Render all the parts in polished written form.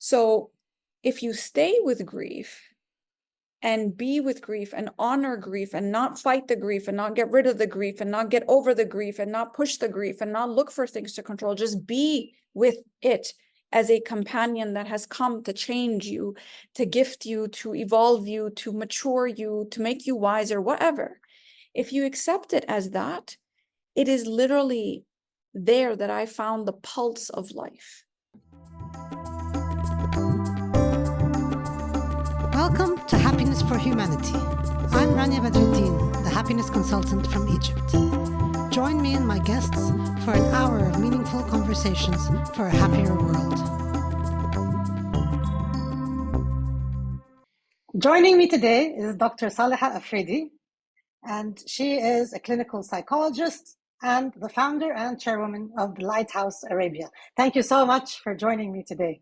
So if you stay with grief and be with grief and honor grief and not fight the grief and not get rid of the grief and not get over the grief and not push the grief and not look for things to control, just be with it as a companion that has come to change you, to gift you, to evolve you, to mature you, to make you wiser, whatever. If you accept it as that, it is literally there that I found the pulse of life. Welcome to Happiness for Humanity. I'm Rania Badreldin, the Happiness Consultant from Egypt. Join me and my guests for an hour of meaningful conversations for a happier world. Joining me today is Dr. Saliha Afridi, and she is a clinical psychologist and the founder and chairwoman of the Lighthouse Arabia. Thank you so much for joining me today.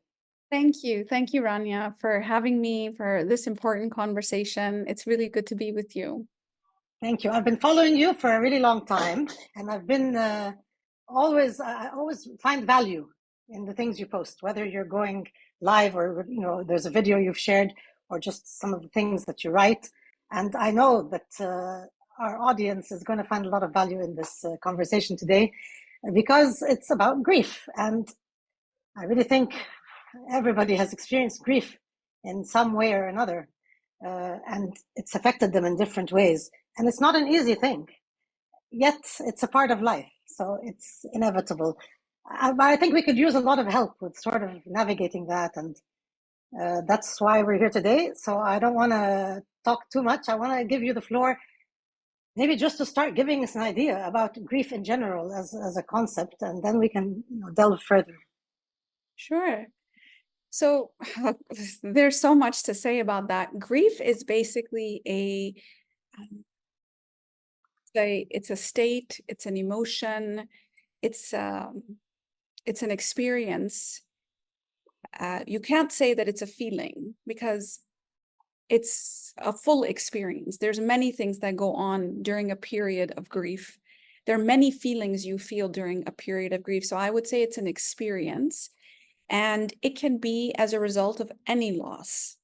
Thank you. Thank you, Rania, for having me for this important conversation. It's really good to be with you. Thank you. I've been following you for a really long time, and I've been I always find value in the things you post, whether you're going live or, there's a video you've shared or just some of the things that you write. And I know that our audience is going to find a lot of value in this conversation today because it's about grief. And I really think everybody has experienced grief in some way or another, and it's affected them in different ways. And it's not an easy thing, yet it's a part of life. So it's inevitable. I think we could use a lot of help with sort of navigating that. And that's why we're here today. So I don't want to talk too much. I want to give you the floor, maybe just to start giving us an idea about grief in general as a concept, and then we can delve further. Sure. So there's so much to say about that. Grief is basically it's a state, it's an emotion, it's an experience. You can't say that it's a feeling because it's a full experience. There's many things that go on during a period of grief. There are many feelings you feel during a period of grief. So I would say it's an experience. And it can be as a result of any loss.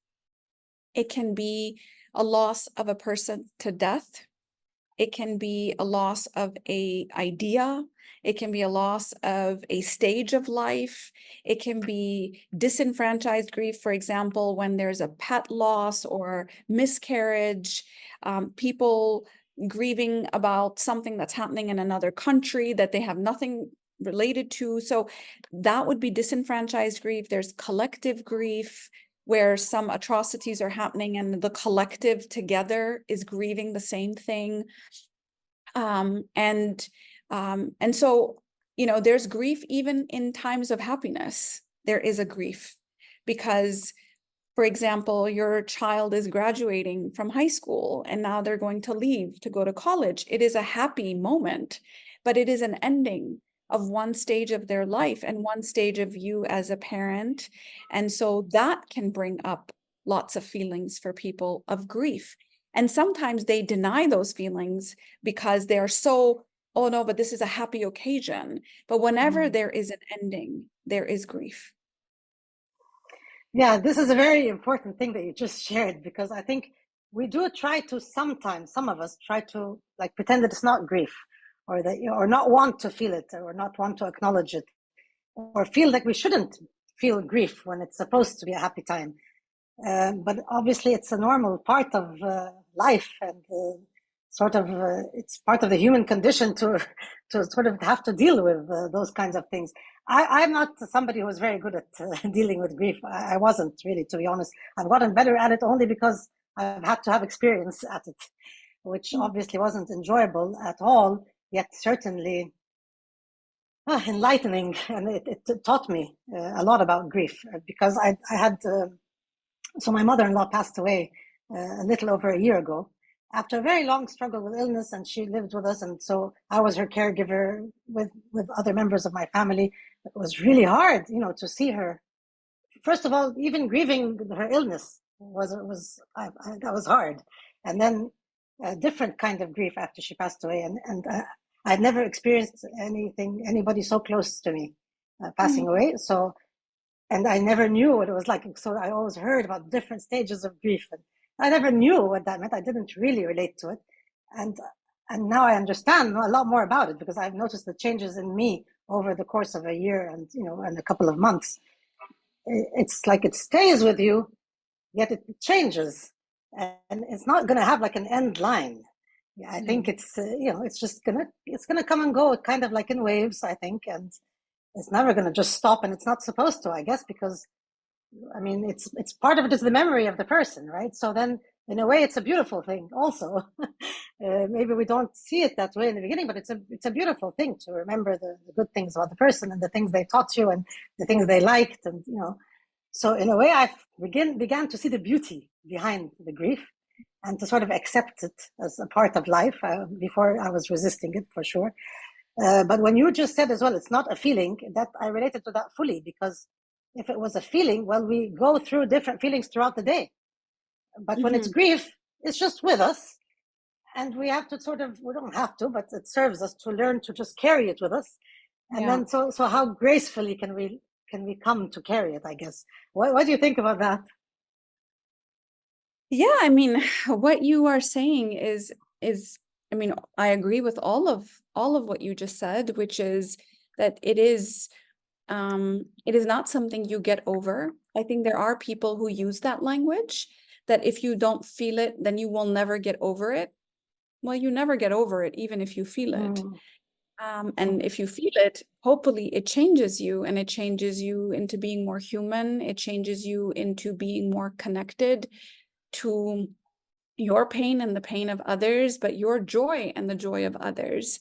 It can be a loss of a person to death. It can be a loss of an idea. It can be a loss of a stage of life. It can be disenfranchised grief, for example, when there's a pet loss or miscarriage, people grieving about something that's happening in another country that they have nothing related to. So that would be disenfranchised grief. There's collective grief where some atrocities are happening and the collective together is grieving the same thing. And so, there's grief even in times of happiness. There is a grief because, for example, your child is graduating from high school and now they're going to leave to go to college. It is a happy moment, but it is an ending of one stage of their life and one stage of you as a parent. And so that can bring up lots of feelings for people of grief. And sometimes they deny those feelings because they're so, oh no, but this is a happy occasion. But whenever there is an ending, there is grief. Yeah, this is a very important thing that you just shared, because I think we do try to sometimes, some of us try to pretend that it's not grief, or that or not want to feel it, or not want to acknowledge it, or feel like we shouldn't feel grief when it's supposed to be a happy time. But obviously, it's a normal part of life, and it's part of the human condition to sort of have to deal with those kinds of things. I'm not somebody who was very good at dealing with grief. I wasn't really, to be honest. I've gotten better at it only because I've had to have experience at it, which obviously wasn't enjoyable at all, yet certainly enlightening. And it taught me a lot about grief, because I had, so my mother-in-law passed away a little over a year ago after a very long struggle with illness, and she lived with us. And so I was her caregiver with other members of my family. It was really hard, to see her. First of all, even grieving her illness that was hard. And then a different kind of grief after she passed away. And I'd never experienced anybody so close to me passing away. So And I never knew what it was like. So I always heard about different stages of grief, and I never knew what that meant. I didn't really relate to it, and now I understand a lot more about it because I've noticed the changes in me over the course of a year, and and a couple of months. It's like it stays with you, yet it changes, and it's not going to have like an end line. Yeah, I think it's it's just gonna come and go, kind of like in waves, I think, and it's never going to just stop, and it's not supposed to, I guess, because I mean, it's part of it is the memory of the person, right? So then, in a way, it's a beautiful thing. Also, maybe we don't see it that way in the beginning, but it's a beautiful thing to remember the good things about the person and the things they taught you and the things they liked, and So in a way, I began to see the beauty behind the grief and to sort of accept it as a part of life. Before I was resisting it for sure. But when you just said as well, it's not a feeling, that I related to that fully, because if it was a feeling, well, we go through different feelings throughout the day. But when it's grief, it's just with us. And we have to we don't have to, but it serves us to learn to just carry it with us. And then, so how gracefully can we come to carry it, I guess. What do you think about that? Yeah, I mean, what you are saying is, I mean, I agree with all of what you just said, which is that it is not something you get over. I think there are people who use that language, that if you don't feel it, then you will never get over it. Well, you never get over it, even if you feel it. And if you feel it, hopefully it changes you, and it changes you into being more human. It changes you into being more connected to your pain and the pain of others, but your joy and the joy of others.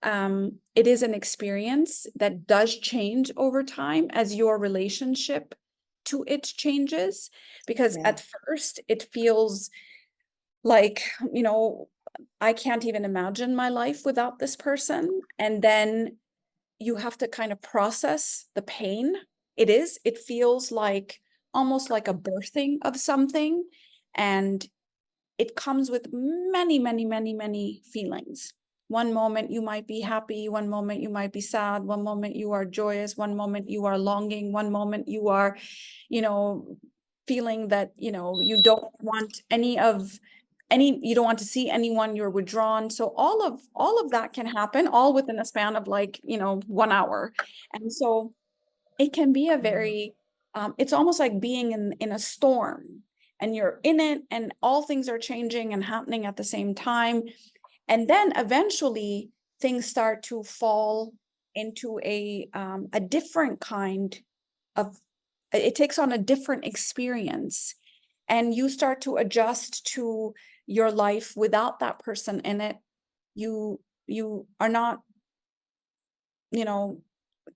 It is an experience that does change over time as your relationship to it changes, because at first it feels like, I can't even imagine my life without this person. And then you have to kind of process the pain. It feels like almost like a birthing of something. And it comes with many, many, many, many feelings. One moment you might be happy, one moment you might be sad, one moment you are joyous, one moment you are longing, one moment you are, feeling that, you don't want you don't want to see anyone, you're withdrawn. So all of that can happen all within a span of 1 hour. And so it can be a very, it's almost like being in a storm, and you're in it, and all things are changing and happening at the same time. And then eventually things start to fall into a different kind of, it takes on a different experience, and you start to adjust to your life without that person in it. You are not,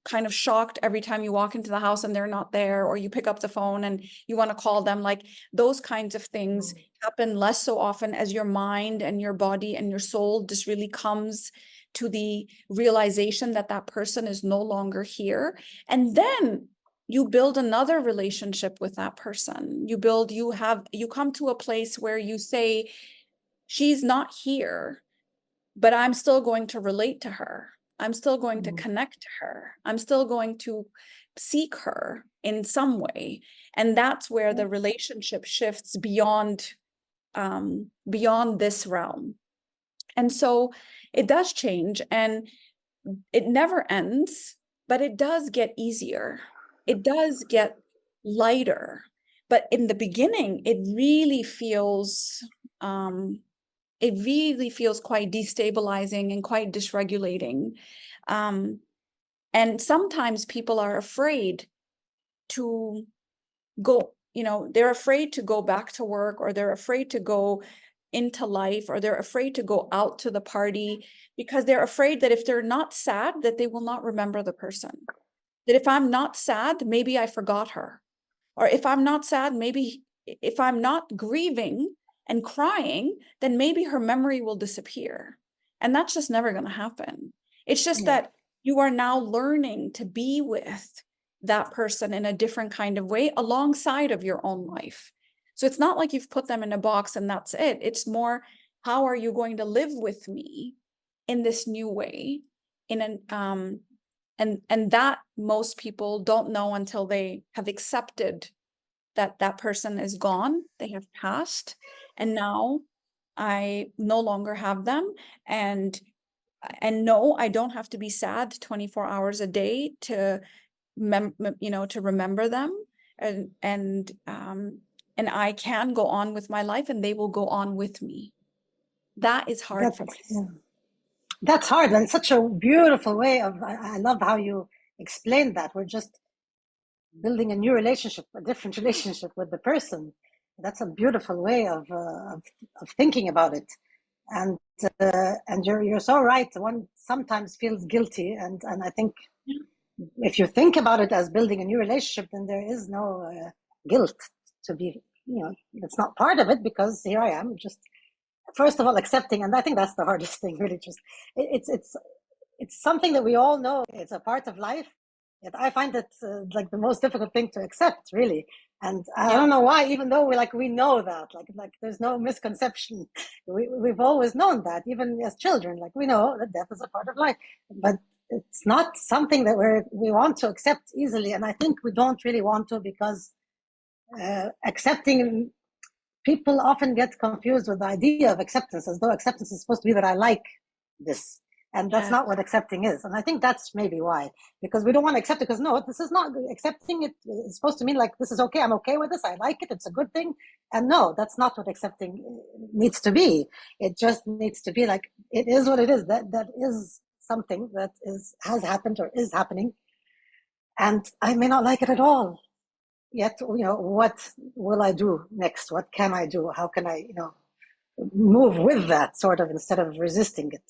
kind of shocked every time you walk into the house and they're not there, or you pick up the phone and you want to call them. Like, those kinds of things happen less so often, as your mind and your body and your soul just really comes to the realization that that person is no longer here. And then you build another relationship with that person. You come to a place where you say, she's not here, but I'm still going to relate to her. I'm still going to connect to her. I'm still going to seek her in some way. And that's where the relationship shifts beyond this realm. And so it does change, and it never ends, but it does get easier. It does get lighter. But in the beginning, it really feels quite destabilizing and quite dysregulating. And sometimes people are afraid to go, they're afraid to go back to work, or they're afraid to go into life, or they're afraid to go out to the party, because they're afraid that if they're not sad, that they will not remember the person. That if I'm not sad, maybe I forgot her. Or if I'm not sad, maybe if I'm not grieving and crying, then maybe her memory will disappear. And that's just never going to happen. It's just that you are now learning to be with that person in a different kind of way alongside of your own life. So it's not like you've put them in a box and that's it. It's more, how are you going to live with me in this new way, in an And that most people don't know until they have accepted that that person is gone, they have passed, and now I no longer have them. And no, I don't have to be sad 24 hours a day to to remember them. And I can go on with my life, and they will go on with me. That is hard for me. Yeah. That's hard, and such a beautiful way of. I love how you explained that. We're just building a new relationship, a different relationship with the person. That's a beautiful way of thinking about it. And you're so right. One sometimes feels guilty, and I think if you think about it as building a new relationship, then there is no guilt to be. It's not part of it, because here I am, just first of all accepting, and I think that's the hardest thing. Really, just it's something that we all know. It's a part of life. Yet I find it like the most difficult thing to accept, really. And I don't know why, even though we know that, like there's no misconception. We've always known that, even as children, like we know that death is a part of life, but it's not something that we want to accept easily. And I think we don't really want to, because accepting, people often get confused with the idea of acceptance, as though acceptance is supposed to be that I like this. And that's not what accepting is. And I think that's maybe why, because we don't want to accept it, because no, this is not accepting it. It's supposed to mean like, this is okay. I'm okay with this. I like it. It's a good thing. And no, that's not what accepting needs to be. It just needs to be like, it is what it is. That is something that has happened or is happening. And I may not like it at all. Yet, what will I do next? What can I do? How can I, move with that, sort of, instead of resisting it?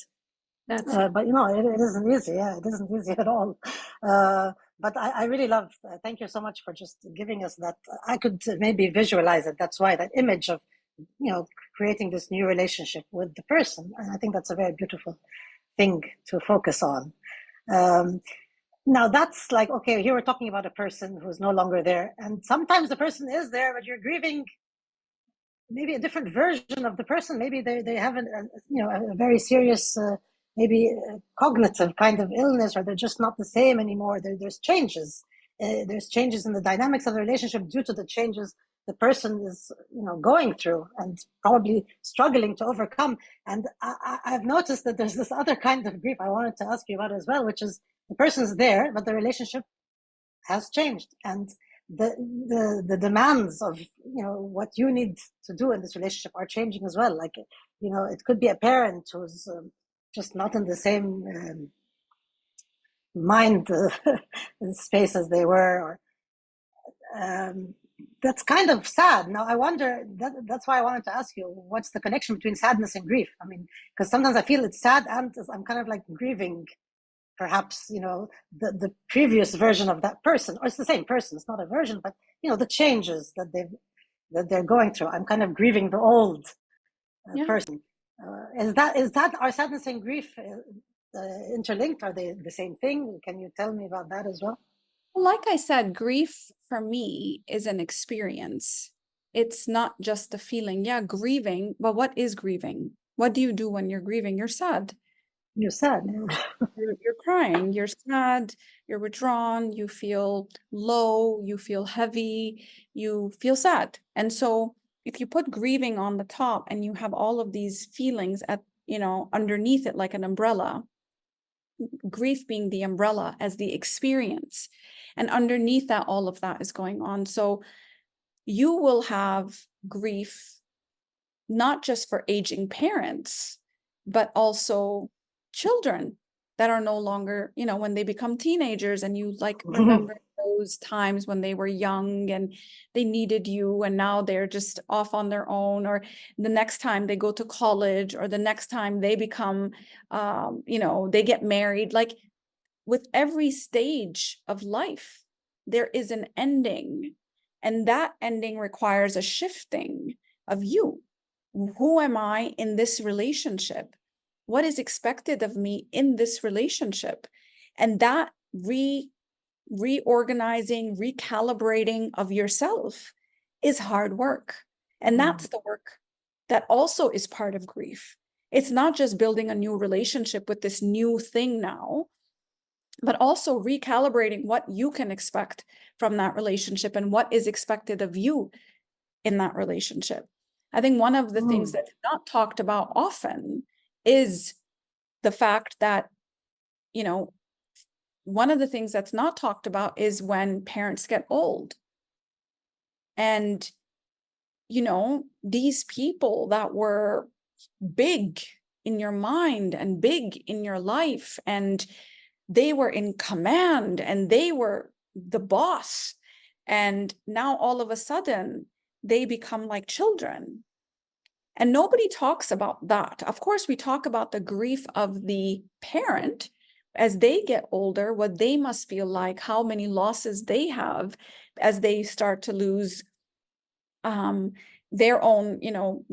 But it isn't easy. Yeah, it isn't easy at all. But I really love. Thank you so much for just giving us that. I could maybe visualize it. That's why that image of, creating this new relationship with the person, and I think that's a very beautiful thing to focus on. Now that's like, okay, here we're talking about a person who's no longer there, and sometimes the person is there, but you're grieving maybe a different version of the person. Maybe they have a very serious, maybe cognitive kind of illness, or they're just not the same anymore. There's changes. There's changes in the dynamics of the relationship due to the changes the person is, going through and probably struggling to overcome. And I've noticed that there's this other kind of grief I wanted to ask you about as well, which is the person's there, but the relationship has changed, and the demands of what you need to do in this relationship are changing as well. Like, it could be a parent who's just not in the same mind space as they were, or that's kind of sad. Now I wonder, that's why I wanted to ask you, what's the connection between sadness and grief? I mean, because sometimes I feel it's sad and I'm kind of like grieving, perhaps, the previous version of that person, or it's the same person, it's not a version, but the changes that they're going through. I'm kind of grieving the old person. Is that our sadness and grief interlinked? Are they the same thing? Can you tell me about that as well? Like I said, grief for me is an experience. It's not just a feeling. Yeah, grieving, but what is grieving? What do you do when you're grieving? You're sad. You're sad. You're crying, you're sad, you're withdrawn, you feel low, you feel heavy, you feel sad. And so if you put grieving on the top and you have all of these feelings underneath it like an umbrella, grief being the umbrella as the experience, and underneath that, all of that is going on. So you will have grief not just for aging parents, but also children that are no longer, when they become teenagers, and you remember those times when they were young and they needed you, and now they're just off on their own, or the next time they go to college, or the next time they become, they get married. Like, with every stage of life, there is an ending, and that ending requires a shifting of you. Who am I in this relationship? What is expected of me in this relationship? And that reorganizing, recalibrating of yourself is hard work. And that's the work that also is part of grief. It's not just building a new relationship with this new thing now, but also recalibrating what you can expect from that relationship and what is expected of you in that relationship. I think one of the things that's not talked about often is the fact that, you know, one of the things that's not talked about is when parents get old. And, you know, these people that were big in your mind and big in your life, and they were in command and they were the boss. And now all of a sudden they become like children. And nobody talks about that. Of course, we talk about the grief of the parent as they get older, what they must feel like, how many losses they have as they start to lose their own, you know,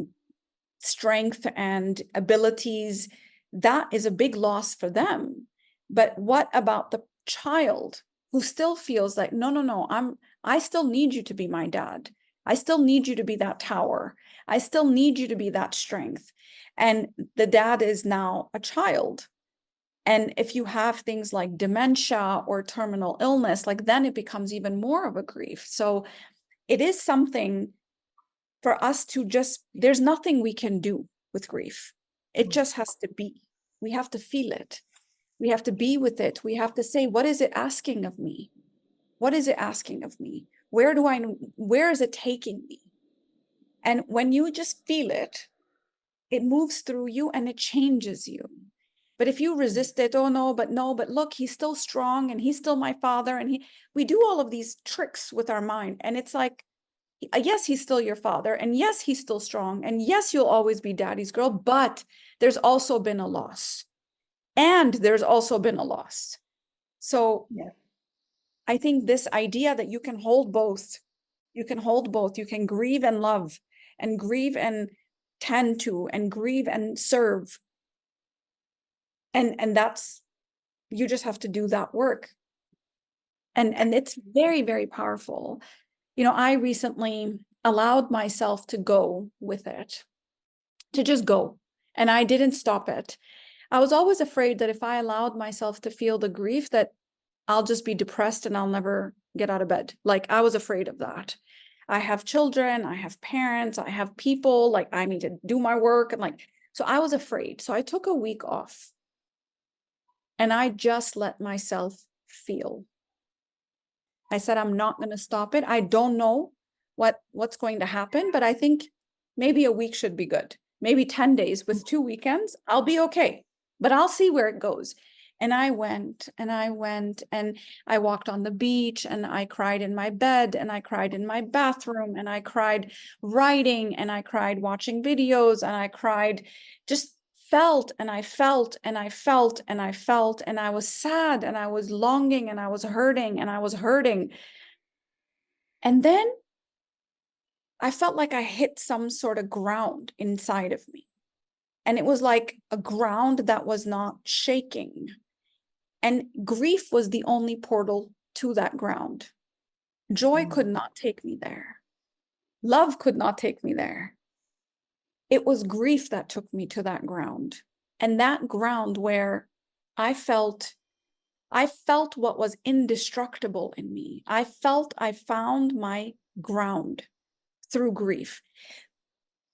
strength and abilities. That is a big loss for them. But what about the child who still feels like, no, I still need you to be my dad. I still need you to be that tower. I still need you to be that strength. And the dad is now a child. And if you have things like dementia or terminal illness, like then it becomes even more of a grief. So it is something for us to just, there's nothing we can do with grief. It just has to be. We have to feel it. We have to be with it. We have to say, what is it asking of me? What is it asking of me? Where is it taking me? And when you just feel it, it moves through you and it changes you. But if you resist it, oh no, but look, he's still strong and he's still my father. And we do all of these tricks with our mind. And it's like, yes, he's still your father. And yes, he's still strong. And yes, you'll always be daddy's girl, but there's also been a loss. And there's also been a loss. So yeah. I think this idea that you can hold both, you can grieve and love, and grieve and tend to, and grieve and serve. And that's, you just have to do that work. And it's very, very powerful. You know, I recently allowed myself to go with it, to just go. And I didn't stop it. I was always afraid that if I allowed myself to feel the grief, that I'll just be depressed and I'll never get out of bed. Like, I was afraid of that. I have children, I have parents, I have people, like I need to do my work. And like, so I was afraid. So I took a week off and I just let myself feel. I said, I'm not going to stop it. I don't know what's going to happen, but I think maybe a week should be good. Maybe 10 days with 2 weekends, I'll be okay, but I'll see where it goes. And I went and I walked on the beach and I cried in my bed and I cried in my bathroom and I cried writing and I cried watching videos and I cried, just felt and I felt and I felt and I felt, and I was sad and I was longing and I was hurting and I was hurting. And then I felt like I hit some sort of ground inside of me. And it was like a ground that was not shaking. And grief was the only portal to that ground. Joy could not take me there. Love could not take me there. It was grief that took me to that ground. And that ground where I felt what was indestructible in me. I felt I found my ground through grief.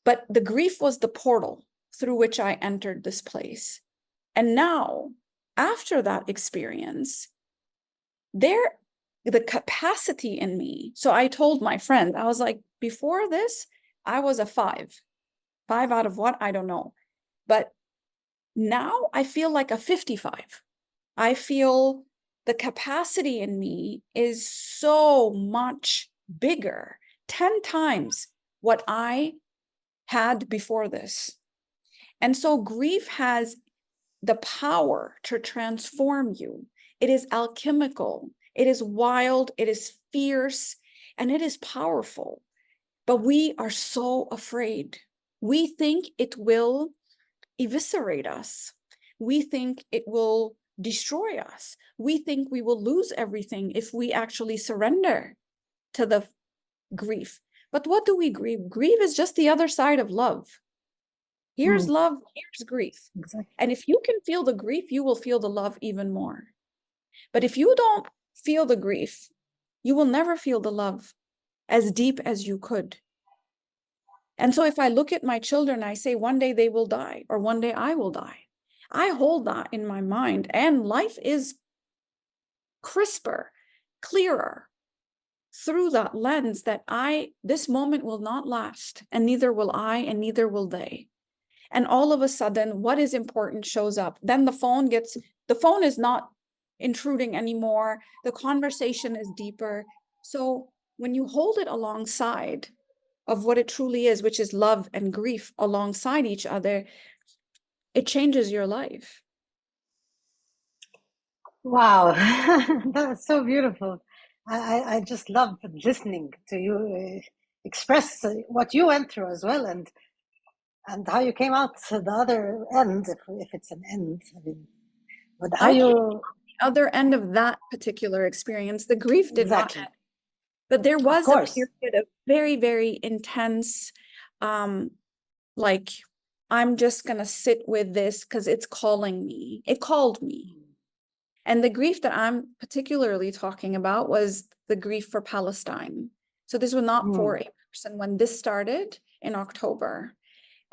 But the grief was the portal through which I entered this place. And now, after that experience, the capacity in me. So I told my friend, I was like, before this, I was a 5. 5 out of what? I don't know. But now I feel like a 55. I feel the capacity in me is so much bigger, 10 times what I had before this. And so grief has the power to transform you. It is alchemical. It is wild. It is fierce. And it is powerful. But we are so afraid. We think it will eviscerate us. We think it will destroy us. We think we will lose everything if we actually surrender to the grief. But what do we grieve? Grief is just the other side of love. Here's love, here's grief. Exactly. And if you can feel the grief, you will feel the love even more. But if you don't feel the grief, you will never feel the love as deep as you could. And so if I look at my children, I say one day they will die, or one day I will die. I hold that in my mind, and life is crisper, clearer through that lens that this moment will not last, and neither will I, and neither will they. And all of a sudden, what is important shows up. Then the phone is not intruding anymore. The conversation is deeper. So when you hold it alongside of what it truly is, which is love and grief alongside each other, it changes your life. Wow, that's so beautiful. I just love listening to you express what you went through as well, and how you came out to the other end, if it's an end. I mean, but how I came you the other end of that particular experience. The grief did not exactly, end, but there of was a course. period of very, very intense, like, I'm just gonna sit with this because it's calling me. It called me. And the grief that I'm particularly talking about was the grief for Palestine. So this was not for a person when this started in October.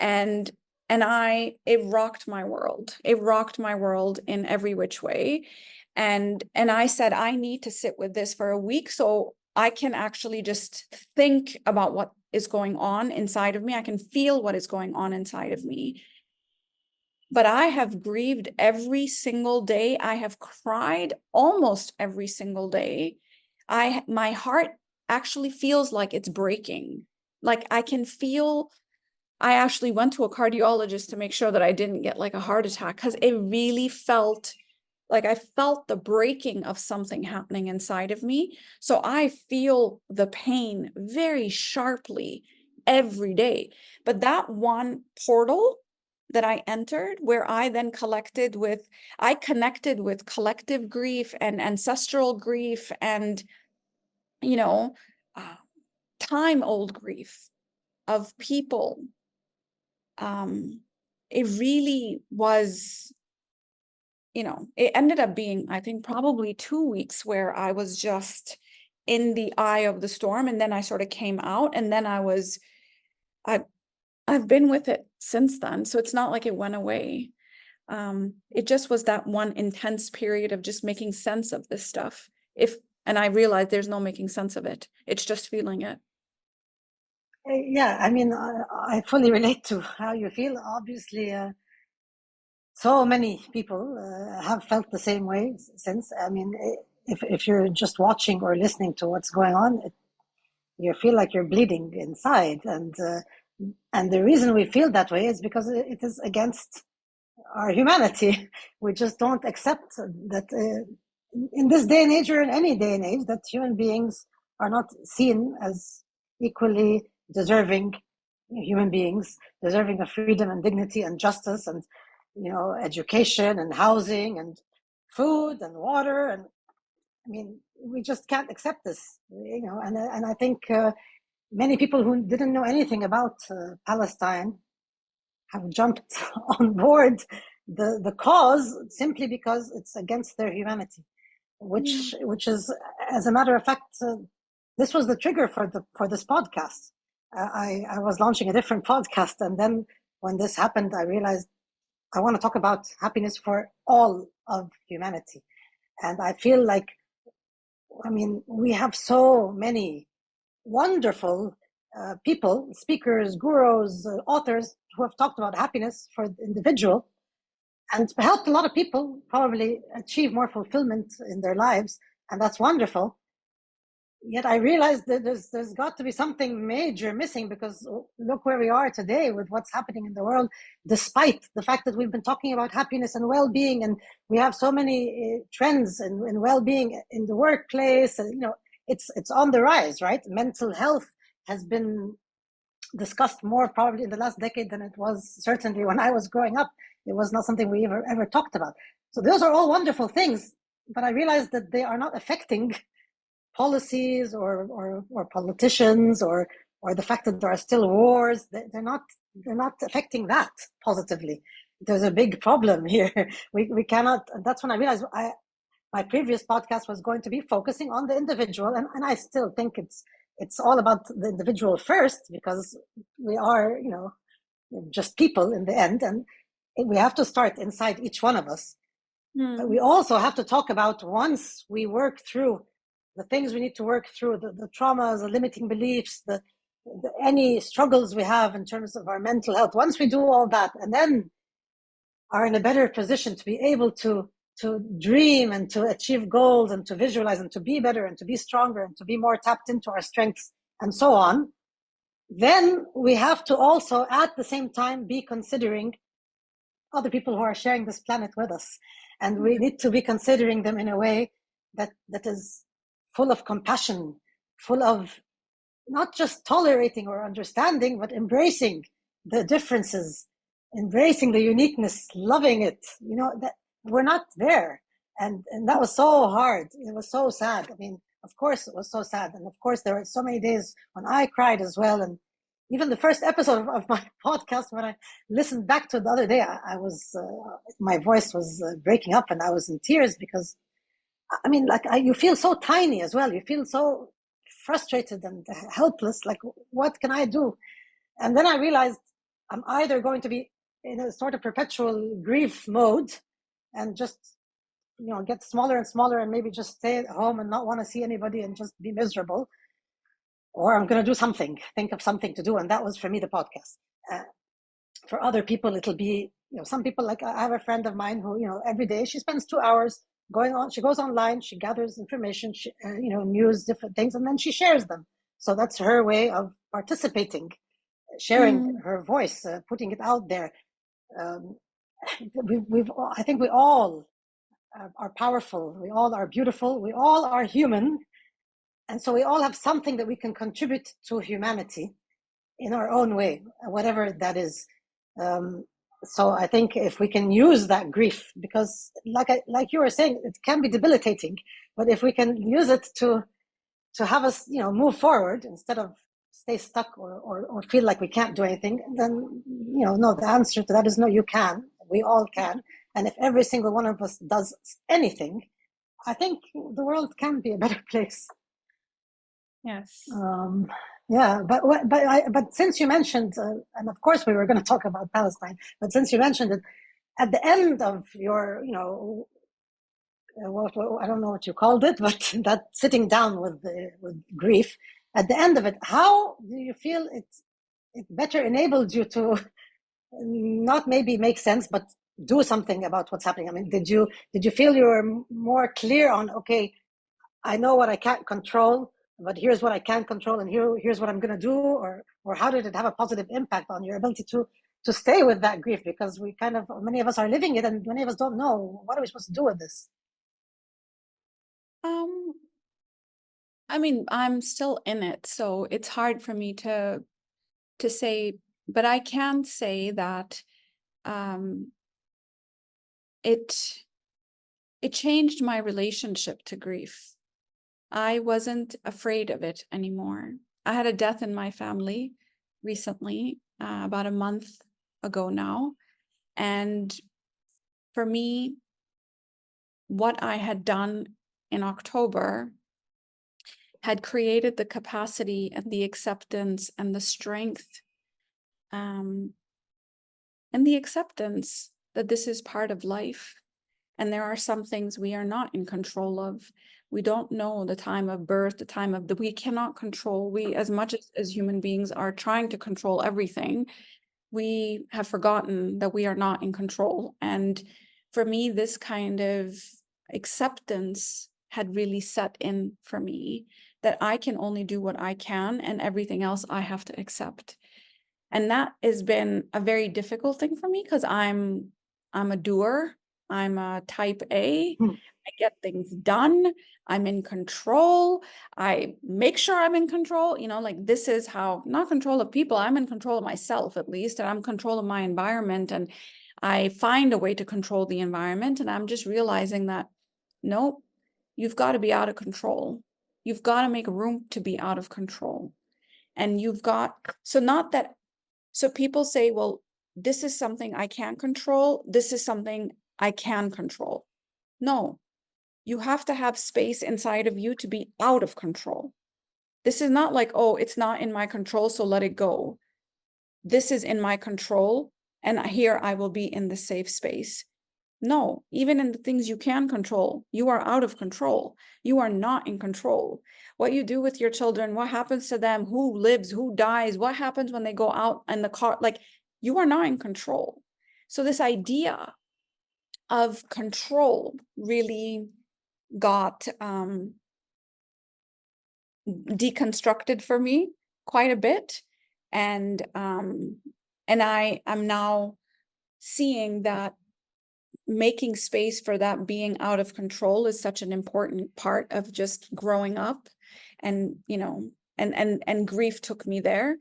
And it rocked my world. It rocked my world in every which way. And I said, I need to sit with this for a week so I can actually just think about what is going on inside of me. I can feel what is going on inside of me. But I have grieved every single day. I have cried almost every single day. My heart actually feels like it's breaking. Like I actually went to a cardiologist to make sure that I didn't get like a heart attack, because it really felt like I felt the breaking of something happening inside of me. So I feel the pain very sharply every day. But that one portal that I entered, where I then connected with collective grief and ancestral grief and, you know, uh, time old grief of people. It really was, it ended up being, I think, probably 2 weeks where I was just in the eye of the storm, and then I sort of came out, and then I've been with it since then. So it's not like it went away. It just was that one intense period of just making sense of this stuff. And I realized there's no making sense of it. It's just feeling it. Yeah, I mean, I fully relate to how you feel. Obviously, so many people have felt the same way since. I mean, if you're just watching or listening to what's going on, you feel like you're bleeding inside, and the reason we feel that way is because it is against our humanity. We just don't accept that in this day and age, or in any day and age, that human beings are not seen as equally deserving human beings, deserving of freedom and dignity and justice and education and housing and food and water. And I mean, we just can't accept this, and I think many people who didn't know anything about Palestine have jumped on board the cause simply because it's against their humanity, which is, as a matter of fact, this was the trigger for this podcast. I was launching a different podcast, and then when this happened, I realized I want to talk about happiness for all of humanity. And I feel like, I mean, we have so many wonderful people, speakers, gurus, authors who have talked about happiness for the individual and helped a lot of people probably achieve more fulfillment in their lives. And that's wonderful. Yet I realized that there's got to be something major missing, because look where we are today with what's happening in the world, despite the fact that we've been talking about happiness and well-being, and we have so many trends in well-being in the workplace, and it's on the rise, right? Mental health has been discussed more probably in the last decade than it was certainly when I was growing up. It was not something we ever talked about. So those are all wonderful things, but I realized that they are not affecting policies or politicians or the fact that there are still wars. They're not affecting that positively. There's a big problem here. We cannot. That's when I realized my previous podcast was going to be focusing on the individual, and I still think it's all about the individual first, because we are, just people in the end, and we have to start inside each one of us. But we also have to talk about, once we work through the things we need to work through, the traumas, the limiting beliefs, any struggles we have in terms of our mental health, once we do all that, and then are in a better position to be able to dream and to achieve goals and to visualize and to be better and to be stronger and to be more tapped into our strengths and so on, then we have to also at the same time be considering other people who are sharing this planet with us. And we need to be considering them in a way that is full of compassion, full of not just tolerating or understanding, but embracing the differences, embracing the uniqueness, loving it. That we're not there. And that was so hard. It was so sad. I mean, of course it was so sad. And of course there were so many days when I cried as well. And even the first episode of my podcast, when I listened back to it the other day, I was, my voice was breaking up and I was in tears, because I mean, you feel so tiny as well. You feel so frustrated and helpless. Like, what can I do? And then I realized I'm either going to be in a sort of perpetual grief mode and just, get smaller and smaller and maybe just stay at home and not want to see anybody and just be miserable, or I'm going to do something, think of something to do. And that was for me the podcast. For other people, it'll be, some people, like I have a friend of mine who, every day she spends 2 hours she goes online, she gathers information, news, different things, and then she shares them. So that's her way of participating, sharing her voice, putting it out there. I think we all are powerful. We all are beautiful. We all are human. And so we all have something that we can contribute to humanity in our own way, whatever that is. So I think if we can use that grief, because like you were saying, it can be debilitating, but if we can use it to have us, move forward instead of stay stuck or feel like we can't do anything, then, no, the answer to that is no, you can. We all can. And if every single one of us does anything, I think the world can be a better place. Yes. Yeah, but since you mentioned, and of course we were going to talk about Palestine, but since you mentioned it, at the end of your, I don't know what you called it, but that sitting down with grief, at the end of it, how do you feel it better enabled you to not maybe make sense, but do something about what's happening? I mean, did you feel you were more clear on, okay, I know what I can't control, but here's what I can control, and here's what I'm going to do, or how did it have a positive impact on your ability to stay with that grief? Because many of us are living it, and many of us don't know, what are we supposed to do with this? I mean, I'm still in it, so it's hard for me to say, but I can say that it changed my relationship to grief. I wasn't afraid of it anymore. I had a death in my family recently, about a month ago now. And for me, what I had done in October had created the capacity and the acceptance and the strength, and the acceptance that this is part of life. And there are some things we are not in control of. We don't know the time of birth, the time of we cannot control. We, as much as human beings are trying to control everything, we have forgotten that we are not in control. And for me, this kind of acceptance had really set in for me, that I can only do what I can and everything else I have to accept. And that has been a very difficult thing for me, because I'm a doer. I'm a type A. I get things done. I'm in control. I make sure I'm in control. Like, this is how, not control of people, I'm in control of myself at least, and I'm in control of my environment. And I find a way to control the environment. And I'm just realizing that, nope, you've got to be out of control. You've got to make room to be out of control. And so people say, well, this is something I can't control. This is something I can control. No, you have to have space inside of you to be out of control. This is not like, oh, it's not in my control, so let it go. This is in my control, and here I will be in the safe space. No, even in the things you can control, you are out of control. You are not in control. What you do with your children, what happens to them, who lives, who dies, what happens when they go out in the car, like, you are not in control. So this idea of control really got deconstructed for me quite a bit. And I am now seeing that making space for that being out of control is such an important part of just growing up. And, you know, and grief took me there.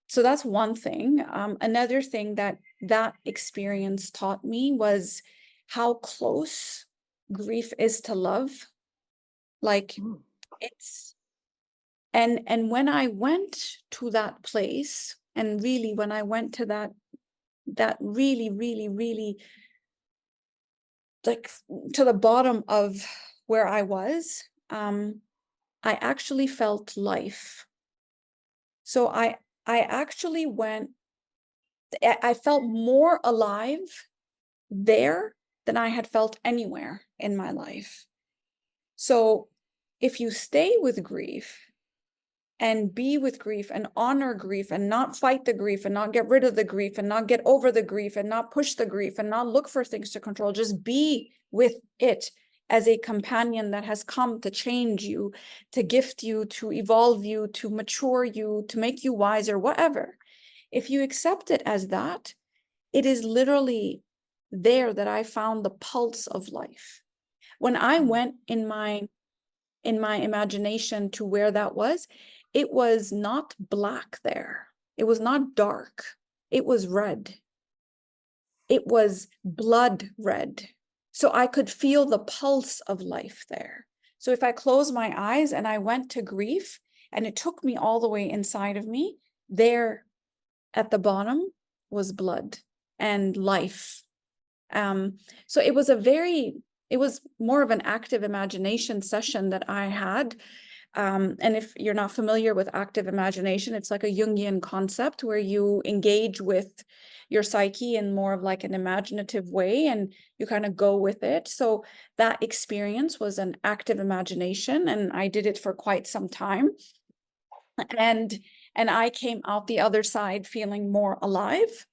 So that's one thing. Another thing that experience taught me was how close grief is to love. Like, it's, and when I went to that place, and really when I went to that really, really, really, like, to the bottom of where I was, I actually felt life. So I actually went, I felt more alive there than I had felt anywhere in my life. So if you stay with grief and be with grief and honor grief and not fight the grief and not get rid of the grief and not get over the grief and not push the grief and not look for things to control, just be with it as a companion that has come to change you, to gift you, to evolve you, to mature you, to make you wiser, whatever. If you accept it as that, it is literally there that I found the pulse of life. When I went in my imagination to where that was, it was not black there. It was not dark. It was red. It was blood red. So I could feel the pulse of life there. So if I close my eyes and I went to grief and it took me all the way inside of me, there at the bottom was blood and life. So it was it was more of an active imagination session that I had. And if you're not familiar with active imagination, it's like a Jungian concept where you engage with your psyche in more of like an imaginative way and you kind of go with it. So that experience was an active imagination, and I did it for quite some time. And I came out the other side feeling more alive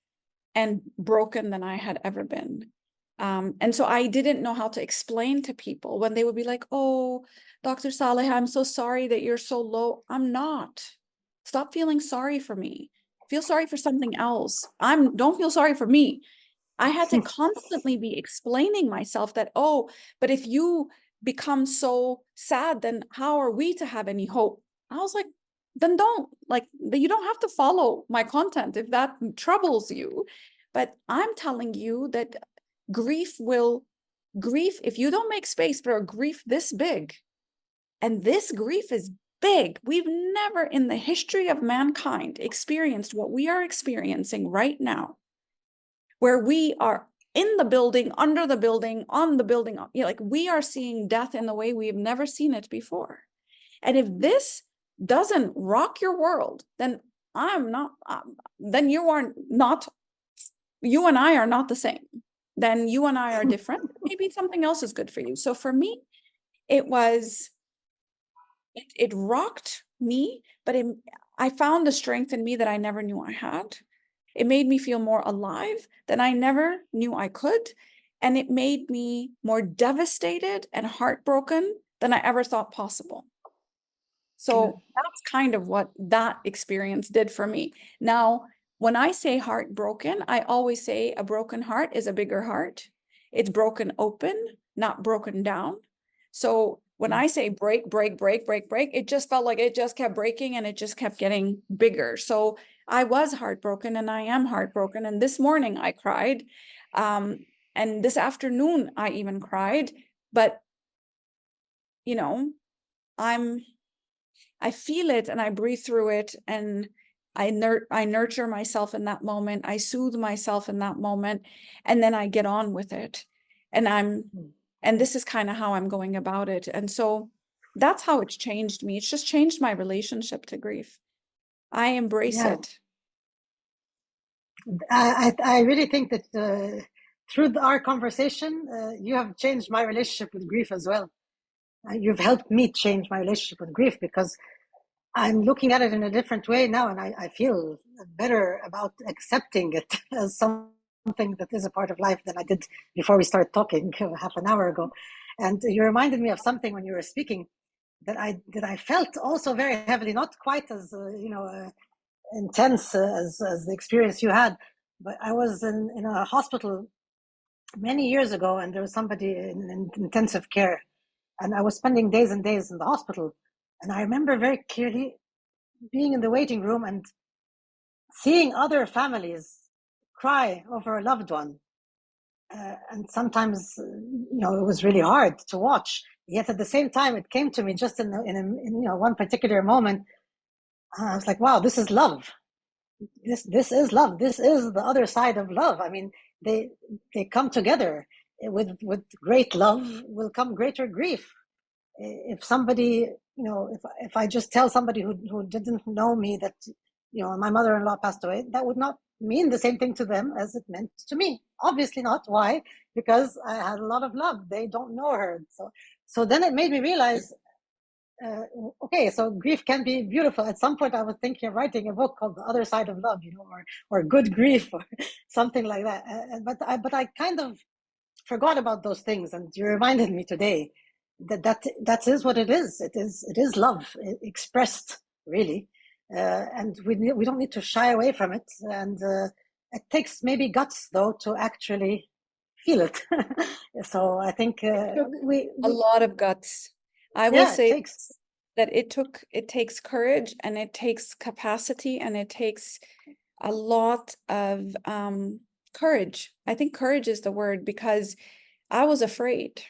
and broken than I had ever been. And so I didn't know how to explain to people when they would be like, oh, Dr. Saliha, I'm so sorry that you're so low. I'm not. Stop feeling sorry for me. Feel sorry for something else. Don't feel sorry for me. I had to constantly be explaining myself that, oh, but if you become so sad, then how are we to have any hope? I was like, then don't, like, you don't have to follow my content if that troubles you. But I'm telling you that grief, if you don't make space for a grief this big, and this grief is big, we've never in the history of mankind experienced what we are experiencing right now, where we are in the building, under the building, on the building, you know, like, we are seeing death in the way we've never seen it before. And if this doesn't rock your world, then then you are not, you and I are not the same. Then you and I are different. Maybe something else is good for you. So for me, it rocked me, but I found the strength in me that I never knew I had. It made me feel more alive than I never knew I could. And it made me more devastated and heartbroken than I ever thought possible. So that's kind of what that experience did for me. Now, when I say heartbroken, I always say a broken heart is a bigger heart. It's broken open, not broken down. So when I say break, break, break, break, break, it just felt like it just kept breaking and it just kept getting bigger. So I was heartbroken and I am heartbroken. And this morning I cried. And this afternoon I even cried. But, you know, I feel it and I breathe through it, and I nurture myself in that moment. I soothe myself in that moment, and then I get on with it. And And this is kind of how I'm going about it. And so that's how it's changed me. It's just changed my relationship to grief. I embrace it. I really think that through our conversation, you have changed my relationship with grief as well. You've helped me change my relationship with grief, because I'm looking at it in a different way now, and I feel better about accepting it as something that is a part of life than I did before we started talking half an hour ago. And you reminded me of something when you were speaking that I felt also very heavily, not quite as intense as the experience you had, but I was in a hospital many years ago, and there was somebody in intensive care, and I was spending days and days in the hospital. And I remember very clearly being in the waiting room and seeing other families cry over a loved one. And sometimes, it was really hard to watch. Yet at the same time, it came to me just in one particular moment. I was like, wow, this is love. This is love. This is the other side of love. I mean, they come together. With great love will come greater grief. If somebody, if I just tell somebody who didn't know me that, my mother-in-law passed away, that would not mean the same thing to them as it meant to me. Obviously not. Why? Because I had a lot of love. They don't know her. So then it made me realize, okay, so grief can be beautiful. At some point I was thinking of writing a book called The Other Side of Love, or Good Grief, or something like that. But I kind of forgot about those things, and you reminded me today that is what it is. It is love expressed, really, and we don't need to shy away from it. And it takes maybe guts, though, to actually feel it. So I think we a lot of guts. I will yeah, it say takes. that it takes courage, and it takes capacity, and it takes a lot of courage. I think courage is the word, because I was afraid.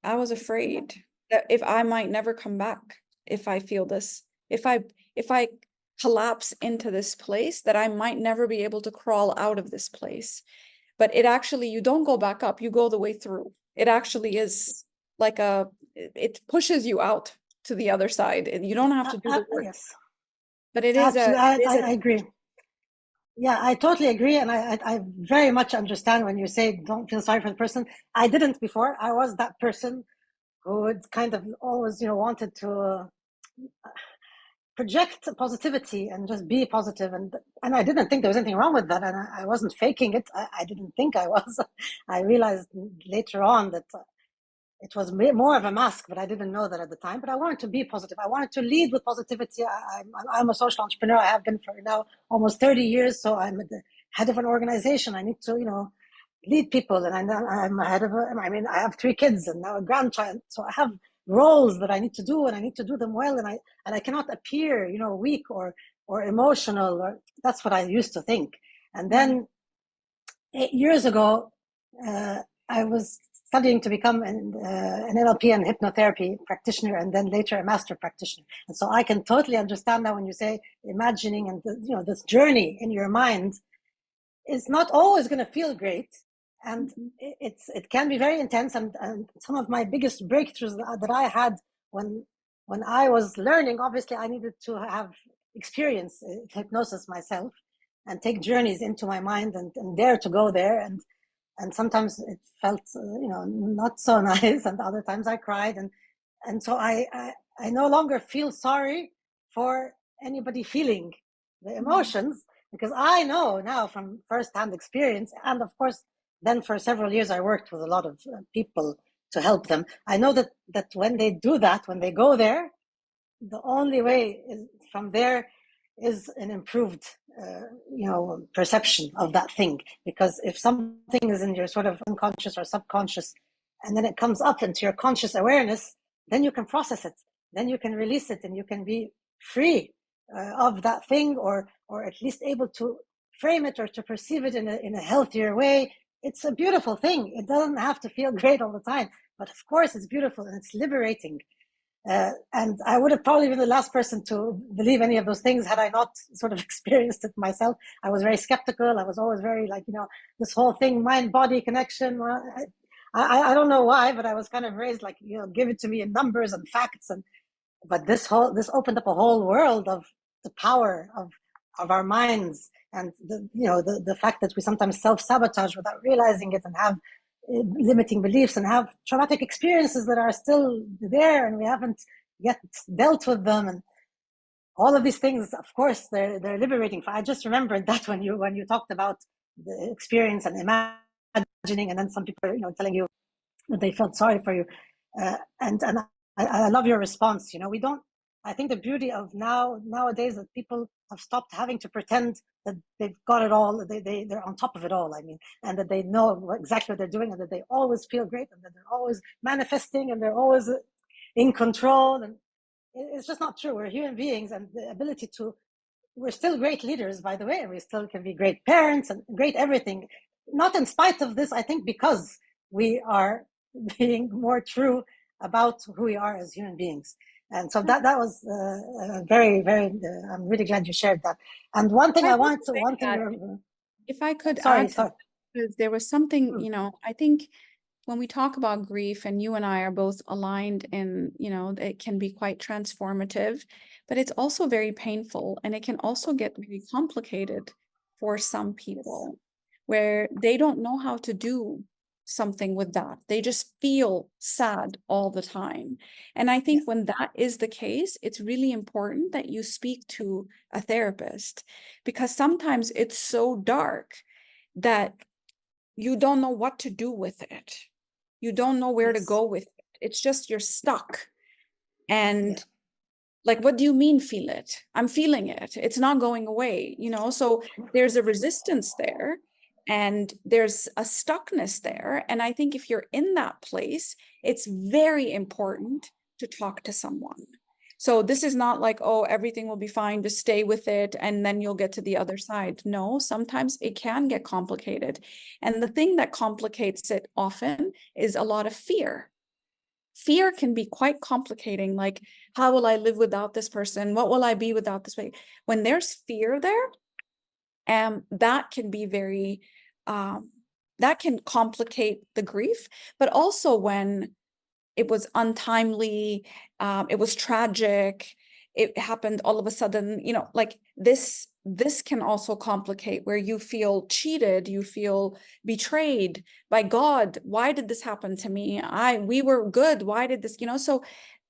I was afraid that if I might never come back, if I feel this, if I collapse into this place, that I might never be able to crawl out of this place. But it actually, you don't go back up, you go the way through. It actually is like it pushes you out to the other side, and you don't have to do the work. Yes, But it is absolutely. I a agree. Yeah, I totally agree, and I very much understand when you say don't feel sorry for the person. I didn't before. I was that person who would kind of always, wanted to project positivity and just be positive, and I didn't think there was anything wrong with that, and I wasn't faking it. I didn't think I was. I realized later on that it was more of a mask, but I didn't know that at the time. But I wanted to be positive. I wanted to lead with positivity. I'm a social entrepreneur. I have been for now almost 30 years. So I'm at the head of an organization. I need to, lead people. And I'm head of I have 3 kids and now a grandchild. So I have roles that I need to do, and I need to do them well. And I cannot appear, weak or emotional. Or that's what I used to think. And then 8 years ago, I was studying to become an NLP and hypnotherapy practitioner, and then later a master practitioner. And so I can totally understand now when you say imagining and this journey in your mind is not always going to feel great, and it can be very intense. And some of my biggest breakthroughs that I had when I was learning, obviously I needed to have experience hypnosis myself and take journeys into my mind and dare to go there. And sometimes it felt not so nice, and other times I cried, and so I no longer feel sorry for anybody feeling the emotions, because I know now from firsthand experience, and of course then for several years I worked with a lot of people to help them. I know that when they do that, when they go there, the only way is from there is an improved perception of that thing. Because if something is in your sort of unconscious or subconscious, and then it comes up into your conscious awareness, then you can process it, then you can release it, and you can be free of that thing, or at least able to frame it or to perceive it in a healthier way. It's a beautiful thing. It doesn't have to feel great all the time, but of course it's beautiful and it's liberating. And I would have probably been the last person to believe any of those things had I not sort of experienced it myself. I was very skeptical. I was always very this whole thing, mind-body connection. I don't know why, but I was kind of raised like, give it to me in numbers and facts. But this opened up a whole world of the power of our minds, and the fact that we sometimes self-sabotage without realizing it, and have limiting beliefs, and have traumatic experiences that are still there, and we haven't yet dealt with them. And all of these things, of course, they're liberating. I just remembered that when you talked about the experience and imagining, and then some people, telling you that they felt sorry for you, and I love your response. We don't. I think the beauty of nowadays that people have stopped having to pretend that they've got it all. They're on top of it all. I mean, and that they know exactly what they're doing, and that they always feel great, and that they're always manifesting, and they're always in control. And it's just not true. We're human beings, and the ability to. We're still great leaders, by the way, and we still can be great parents and great everything. Not in spite of this, I think, because we are being more true about who we are as human beings. And so that was very, very. I'm really glad you shared that. And one thing I I would wanted to, say one thing that you're. if I could Sorry, add to sorry. that, because there was something, I think when we talk about grief, and you and I are both aligned in, it can be quite transformative, but it's also very painful, and it can also get very complicated for some people where they don't know how to do something with that. They just feel sad all the time. And I think when that is the case, it's really important that you speak to a therapist, because sometimes it's so dark that you don't know what to do with it. You don't know where to go with it. It's just you're stuck. And like, what do you mean feel it? I'm feeling it. It's not going away, So there's a resistance there, and there's a stuckness there. And I think if you're in that place, it's very important to talk to someone. So this is not like, oh, everything will be fine, just stay with it, and then you'll get to the other side. No, sometimes it can get complicated. And the thing that complicates it often is a lot of fear. Fear can be quite complicating. Like, how will I live without this person? What will I be without this way? When there's fear there, that can be very, that can complicate the grief. But also when it was untimely, it was tragic, it happened all of a sudden, like this can also complicate, where you feel cheated, you feel betrayed by God. Why did this happen to me? We were good. Why did this, so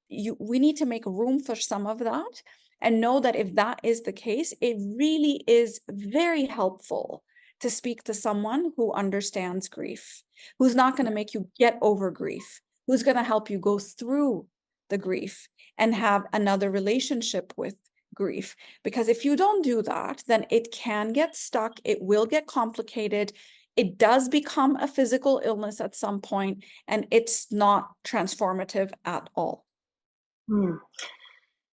we need to make room for some of that, and know that if that is the case, it really is very helpful to speak to someone who understands grief, who's not going to make you get over grief, who's going to help you go through the grief and have another relationship with grief. Because if you don't do that, then it can get stuck. It will get complicated. It does become a physical illness at some point, and it's not transformative at all.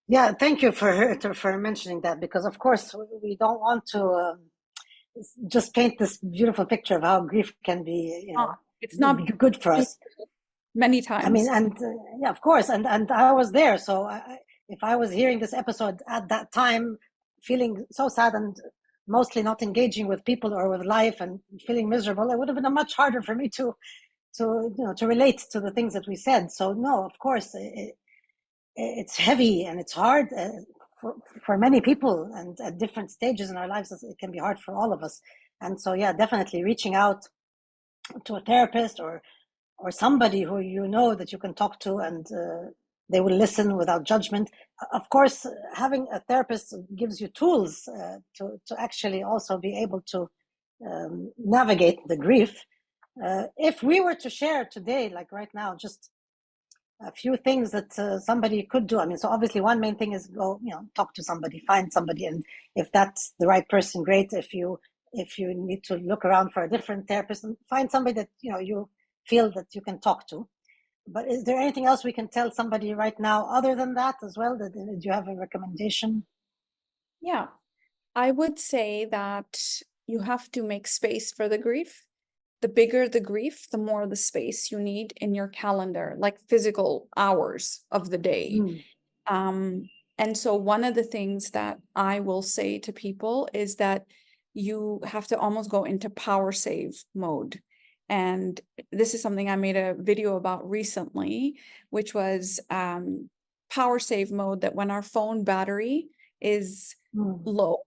Yeah, thank you for mentioning that, because of course we don't want to just paint this beautiful picture of how grief can be, it's not good for us. Many I mean, times. and yeah, of course, and I was there, so if I was hearing this episode at that time, feeling so sad and mostly not engaging with people or with life, and feeling miserable, it would have been much harder for me to relate to the things that we said. So no, of course, it's heavy and it's hard for many people, and at different stages in our lives, it can be hard for all of us. And so, yeah, definitely reaching out to a therapist or somebody who that you can talk to, and they will listen without judgment. Of course, having a therapist gives you tools to actually also be able to navigate the grief. If we were to share today, like right now, just a few things that somebody could do. I mean, so obviously one main thing is go, talk to somebody, find somebody, and if that's the right person, great. If you need to look around for a different therapist, and find somebody that you feel that you can talk to. But is there anything else we can tell somebody right now other than that as well? Do you have a recommendation? Yeah, I would say that you have to make space for the grief. The bigger the grief, the more the space you need in your calendar, like physical hours of the day. And so one of the things that I will say to people is that you have to almost go into power save mode. And this is something I made a video about recently, which was power save mode, that when our phone battery is low,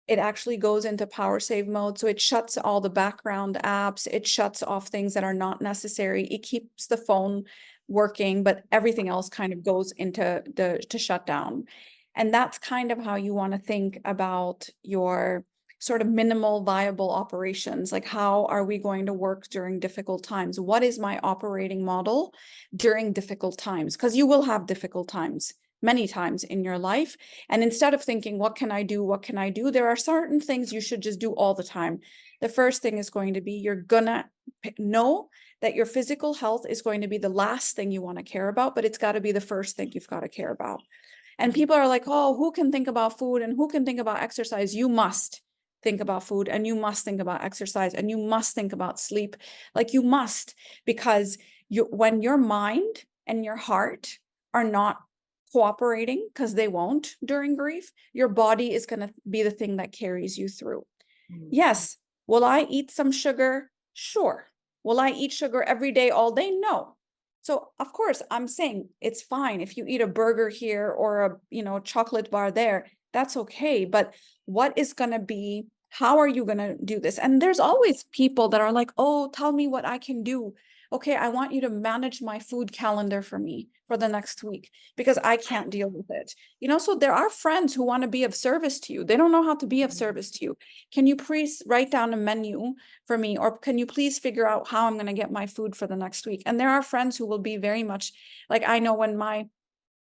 it actually goes into power save mode. So it shuts all the background apps. It shuts off things that are not necessary. It keeps the phone working, but everything else kind of goes into to shut down. And that's kind of how you want to think about your sort of minimal viable operations. Like, how are we going to work during difficult times? What is my operating model during difficult times? Because you will have difficult times many times in your life. And instead of thinking, what can I do? What can I do? There are certain things you should just do all the time. The first thing is going to be, you're gonna know that your physical health is going to be the last thing you want to care about, but it's got to be the first thing you've got to care about. And people are like, oh, who can think about food and who can think about exercise? You must think about food, and you must think about exercise, and you must think about sleep. Like, you must, because when your mind and your heart are not cooperating, because they won't during grief, your body is going to be the thing that carries you through. Yes. Will I eat some sugar? Sure. Will I eat sugar every day, all day? No. So of course, I'm saying it's fine if you eat a burger here or a chocolate bar there. That's okay. But what is going to be, how are you going to do this? And there's always people that are like, oh, tell me what I can do. Okay, I want you to manage my food calendar for me for the next week because I can't deal with it. So there are friends who want to be of service to you. They don't know how to be of service to you. Can you please write down a menu for me? Or can you please figure out how I'm going to get my food for the next week? And there are friends who will be very much like, I know when my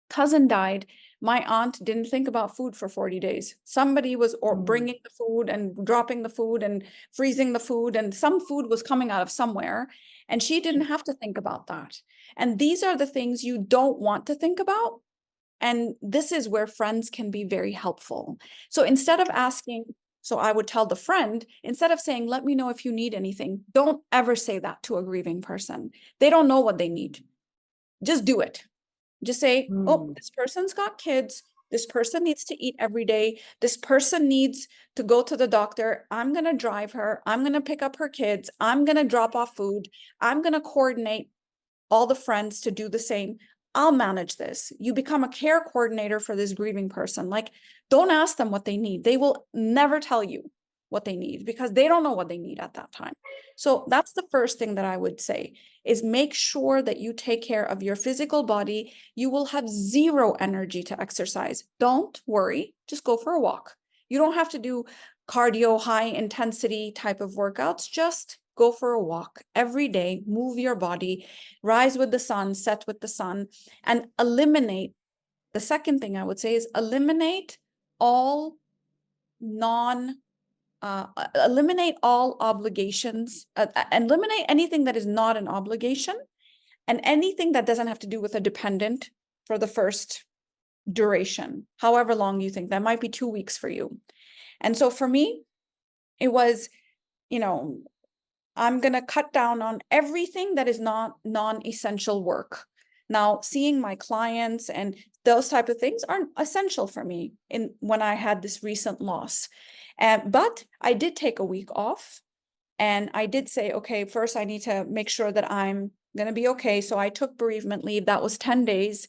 cousin died, my aunt didn't think about food for 40 days. Somebody was bringing the food and dropping the food and freezing the food, and some food was coming out of somewhere, and she didn't have to think about that. And these are the things you don't want to think about. And this is where friends can be very helpful. So instead of asking, so I would tell the friend, instead of saying, let me know if you need anything, don't ever say that to a grieving person. They don't know what they need. Just do it. Just say, oh, this person's got kids. This person needs to eat every day. This person needs to go to the doctor. I'm going to drive her. I'm going to pick up her kids. I'm going to drop off food. I'm going to coordinate all the friends to do the same. I'll manage this. You become a care coordinator for this grieving person. Like, don't ask them what they need. They will never tell you what they need because they don't know what they need at that time. So that's the first thing that I would say, is make sure that you take care of your physical body. You will have zero energy to exercise. Don't worry. Just go for a walk. You don't have to do cardio, high intensity type of workouts. Just go for a walk every day, move your body, rise with the sun, set with the sun, and eliminate. The second thing I would say is eliminate all eliminate all obligations, eliminate anything that is not an obligation and anything that doesn't have to do with a dependent for the first duration, however long you think. That might be 2 weeks for you. And so for me, it was, I'm going to cut down on everything that is not non-essential work. Now, seeing my clients and those type of things aren't essential for me when I had this recent loss. But I did take a week off, and I did say, okay, first I need to make sure that I'm going to be okay. So I took bereavement leave. That was 10 days.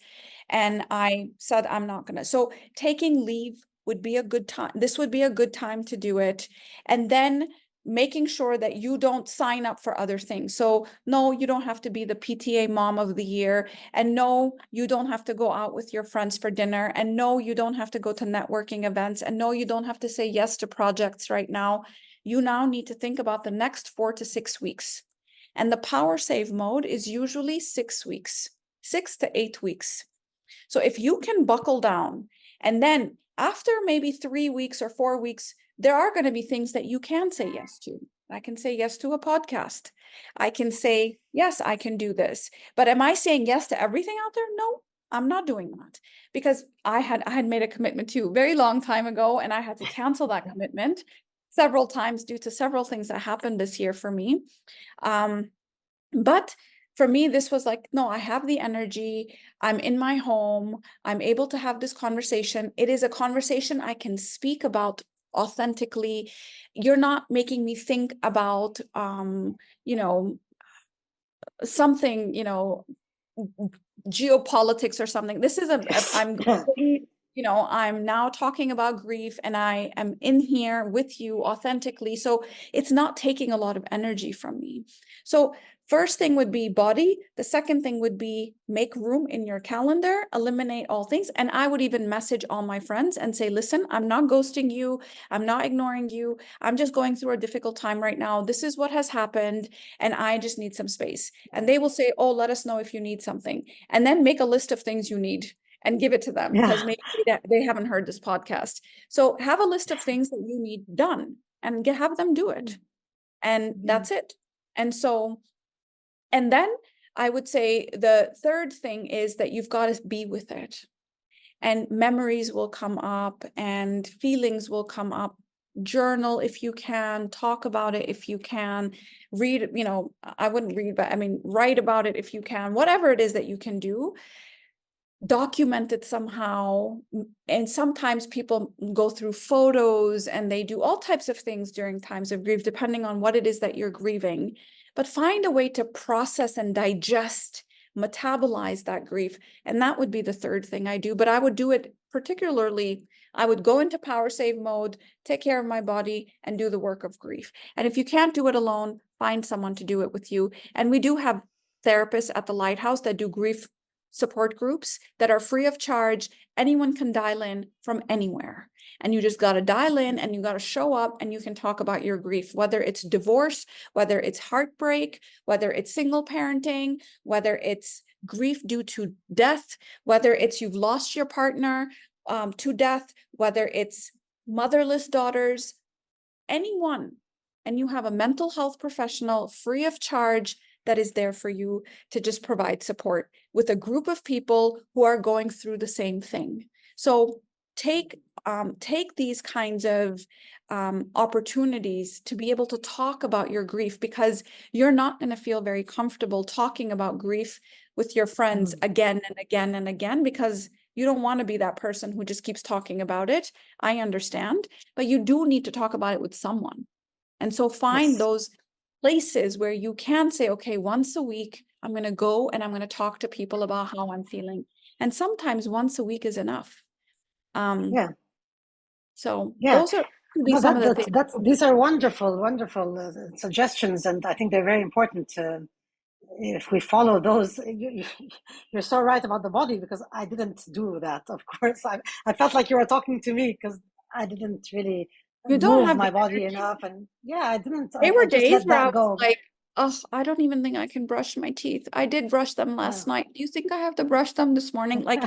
And I said, I'm not going to. So taking leave would be a good time. This would be a good time to do it. And then making sure that you don't sign up for other things. So no, you don't have to be the PTA mom of the year. And no, you don't have to go out with your friends for dinner. And no, you don't have to go to networking events. And no, you don't have to say yes to projects right now. You now need to think about the next 4 to 6 weeks. And the power save mode is usually 6 weeks, 6 to 8 weeks. So if you can buckle down, and then after maybe 3 weeks or 4 weeks, there are going to be things that you can say yes to. I can say yes to a podcast. I can say, yes, I can do this. But am I saying yes to everything out there? No, I'm not doing that, because I had made a commitment to a very long time ago, and I had to cancel that commitment several times due to several things that happened this year for me. But for me, this was like, no, I have the energy. I'm in my home. I'm able to have this conversation. It is a conversation I can speak about authentically. You're not making me think about, you know, something, you know, geopolitics or something. This is I'm you know, I'm now talking about grief and I am in here with you authentically. So it's not taking a lot of energy from me. So first thing would be body. The second thing would be make room in your calendar, eliminate all things. And I would even message all my friends and say, listen, I'm not ghosting you. I'm not ignoring you. I'm just going through a difficult time right now. This is what has happened. And I just need some space. And they will say, oh, let us know if you need something. And then make a list of things you need and give it to them because maybe they haven't heard this podcast. So have a list of things that you need done and have them do it. And that's it. And so, and then I would say the third thing is that you've got to be with it. And memories will come up and feelings will come up. Journal if you can, talk about it if you can, read, you know, I wouldn't read, but I mean, write about it if you can, whatever it is that you can do. Document it somehow. And sometimes people go through photos and they do all types of things during times of grief, depending on what it is that you're grieving. But find a way to process and digest, metabolize that grief. And that would be the third thing I do. But I would do it particularly, I would go into power save mode, take care of my body, and do the work of grief. And if you can't do it alone, find someone to do it with you. And we do have therapists at the Lighthouse that do grief support groups that are free of charge. Anyone can dial in from anywhere. And you just got to dial in and you got to show up and you can talk about your grief, whether it's divorce, whether it's heartbreak, whether it's single parenting, whether it's grief due to death, whether it's you've lost your partner to death, whether it's motherless daughters, anyone. And you have a mental health professional free of charge that is there for you to just provide support with a group of people who are going through the same thing. So take these kinds of opportunities to be able to talk about your grief, because you're not going to feel very comfortable talking about grief with your friends again and again and again, because you don't want to be that person who just keeps talking about it. I understand, but you do need to talk about it with someone. And so find those places where you can say, okay, once a week, I'm going to go and I'm going to talk to people about how I'm feeling. And sometimes once a week is enough. So those are some of the things. These are wonderful suggestions. And I think they're very important if we follow those. You're so right about the body, because I didn't do that. Of course, I felt like you were talking to me because I didn't really move my body enough. And I didn't. There were just days let where I that was go. like, oh, I don't even think I can brush my teeth. I did brush them last night. Do you think I have to brush them this morning? Like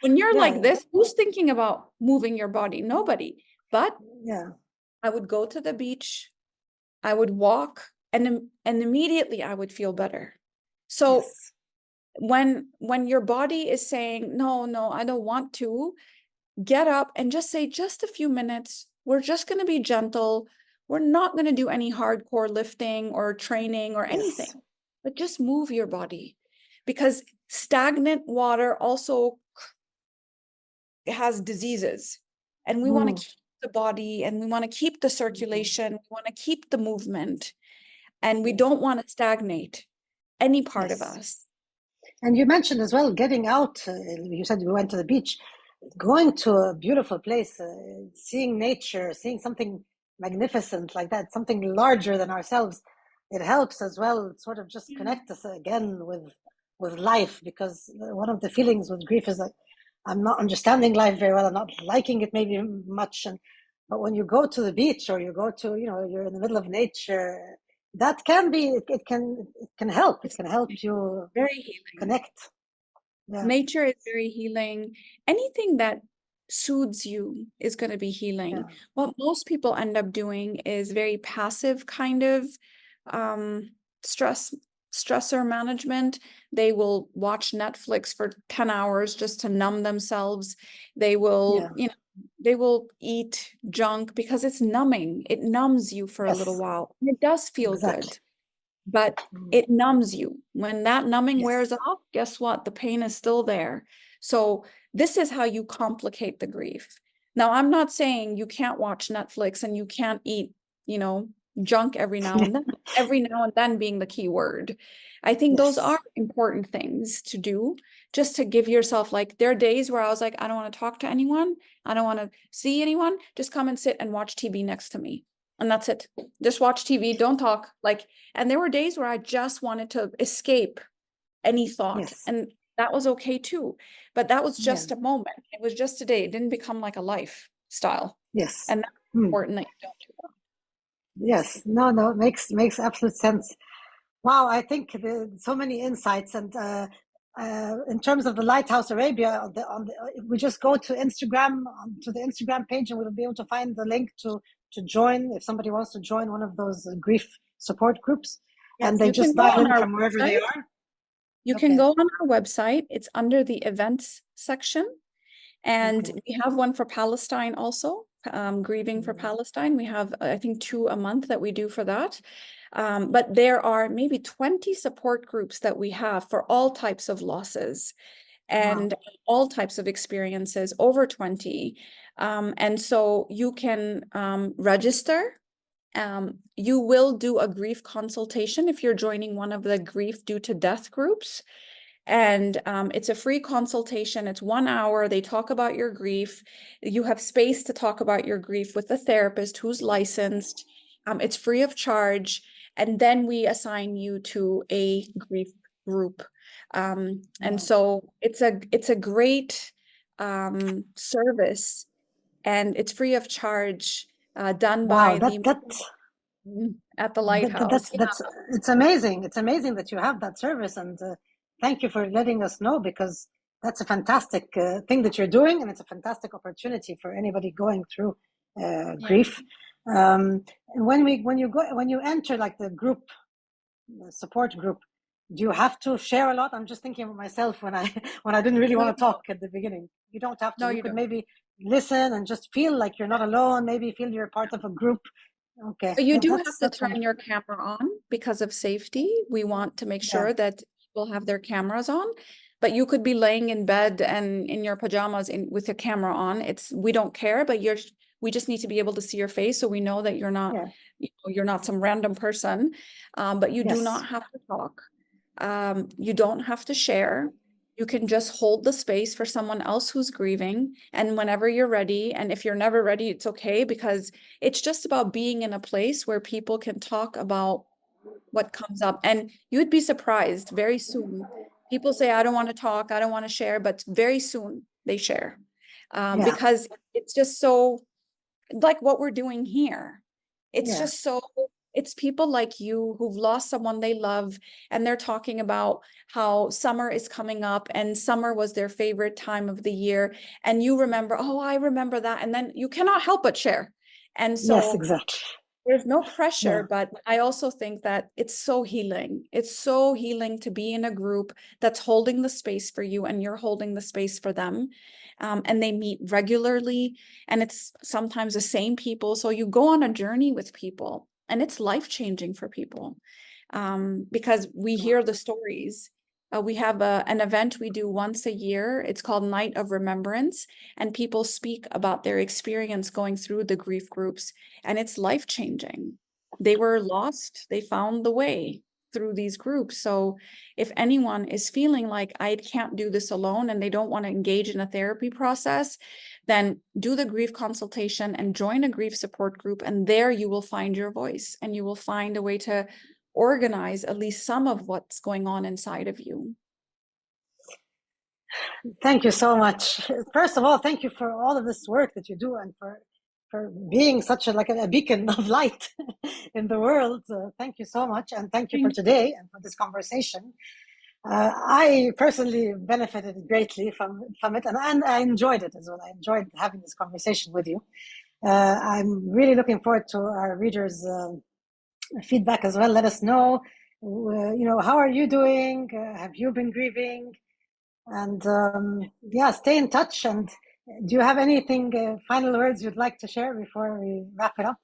when you're like this, who's thinking about moving your body? Nobody. But I would go to the beach, I would walk, and immediately I would feel better. So when your body is saying, no, I don't want to, get up and just say, just a few minutes. We're just going to be gentle. We're not going to do any hardcore lifting or training or anything, but just move your body, because stagnant water also has diseases, and we want to keep the body and we want to keep the circulation. We want to keep the movement, and we don't want to stagnate any part of us. And you mentioned as well, getting out. You said you went to the beach. Going to a beautiful place, seeing nature, seeing something magnificent like that, something larger than ourselves, it helps as well sort of just connect us again with life. Because one of the feelings with grief is that I'm not understanding life very well, I'm not liking it maybe much. But when you go to the beach, or you go to, you're in the middle of nature, that can be, it can help. It can help you very healing. Connect. Nature is very healing. Anything that soothes you is going to be healing. What most people end up doing is very passive kind of stressor management. They will watch Netflix for 10 hours just to numb themselves. They will, they will eat junk because it's numbing. It numbs you for a little while. It does feel good, but it numbs you. When that numbing wears off, guess what? The pain is still there. So this is how you complicate the grief. Now, I'm not saying you can't watch Netflix and you can't eat, you know, junk every now and then, every now and then being the key word. I think those Yes. are important things to do, just to give yourself, like, there are days where I was like, I don't want to talk to anyone. I don't want to see anyone. Just come and sit and watch TV next to me. And that's it. Just watch TV, don't talk. Like, and there were days where I just wanted to escape any thought. Yes. And that was okay too. But that was Yeah. just a moment. It was just a day. It didn't become like a lifestyle. Yes. And that's Hmm. important that you don't do that. Yes. No, no, makes absolute sense. Wow, I think so many insights. And in terms of the Lighthouse Arabia, we just go to Instagram, to the Instagram page, and we'll be able to find the link to join if somebody wants to join one of those grief support groups, and Yes, they you can just go dial on in our from wherever they website. are. You can Okay. go on our website. It's under the events section. And Okay. we have one for Palestine also, Grieving for Palestine. We have, I think, 2 a month that we do for that. But there are maybe 20 support groups that we have for all types of losses and all types of experiences, over 20. And so you can register. You will do a grief consultation if you're joining one of the grief due to death groups. And it's a free consultation. It's 1 hour. They talk about your grief. You have space to talk about your grief with a therapist who's licensed. It's free of charge. And then we assign you to a grief group. And so it's a great service, and it's free of charge, done Wow, by that the that at the That, Lighthouse. that's it's amazing. It's amazing that you have that service, and thank you for letting us know, because that's a fantastic thing that you're doing, and it's a fantastic opportunity for anybody going through Yeah. grief. And when you enter like the group, the support group, do you have to share a lot? I'm just thinking of myself when I when I didn't really No, want to no, talk at the beginning. You don't have to. no, You you could don't. maybe listen and just feel like you're not alone. Maybe feel you're part of a group. Okay, But you yeah, do have to that's turn wonderful. your camera on because of safety. We want to make Yeah. sure that people have their cameras on. But you could be laying in bed and in your pajamas with your camera on. We don't care, but we just need to be able to see your face so we know that Yeah. you're not some random person. But you do Yes. not have to talk. You don't have to share. You can just hold the space for someone else who's grieving. And whenever you're ready, and if you're never ready, it's okay, because it's just about being in a place where people can talk about what comes up. And you'd be surprised very soon. People say, I don't want to talk, I don't want to share, but very soon they share. Yeah. Because it's just so, like what we're doing here. It's Yeah. just so, it's people like you who've lost someone they love, and they're talking about how summer is coming up and summer was their favorite time of the year. And you remember, oh, I remember that. And then you cannot help but share. And Yes, so exactly. there's no pressure, Yeah. but I also think that it's so healing. It's so healing to be in a group that's holding the space for you and you're holding the space for them. And they meet regularly, and it's sometimes the same people. So you go on a journey with people, and it's life-changing for people, because we hear the stories. We have an event we do once a year. It's called Night of Remembrance, and people speak about their experience going through the grief groups, and it's life-changing. They were lost, they found the way through these groups. So if anyone is feeling like I can't do this alone and they don't want to engage in a therapy process, then do the grief consultation and join a grief support group. And there you will find your voice, and you will find a way to organize at least some of what's going on inside of you. Thank you so much. First of all, thank you for all of this work that you do, and for being such a beacon of light in the world. Thank you so much, and thank you for Thank today and for this conversation. I personally benefited greatly from it, and I enjoyed it as well. I enjoyed having this conversation with you. I'm really looking forward to our readers' feedback as well. Let us know, how are you doing? Have you been grieving? And yeah, stay in touch. And do you have anything, final words you'd like to share before we wrap it up?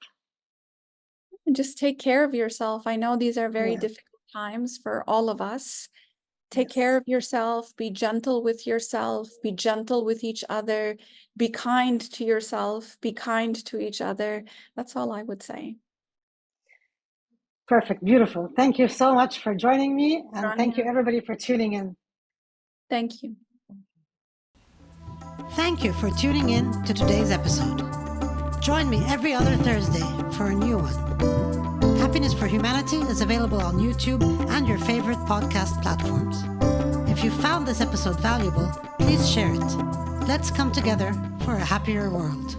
you. Just take care of yourself. I know these are very Yeah. difficult times for all of us. Take care of yourself, be gentle with yourself, be gentle with each other, be kind to yourself, be kind to each other. That's all I would say. Perfect. Beautiful. Thank you so much for joining me. And thank you Rania. everybody for tuning in. Thank you. Thank you for tuning in to today's episode. Join me every other Thursday for a new one. Happiness for Humanity is available on YouTube and your favorite podcast platforms. If you found this episode valuable, please share it. Let's come together for a happier world.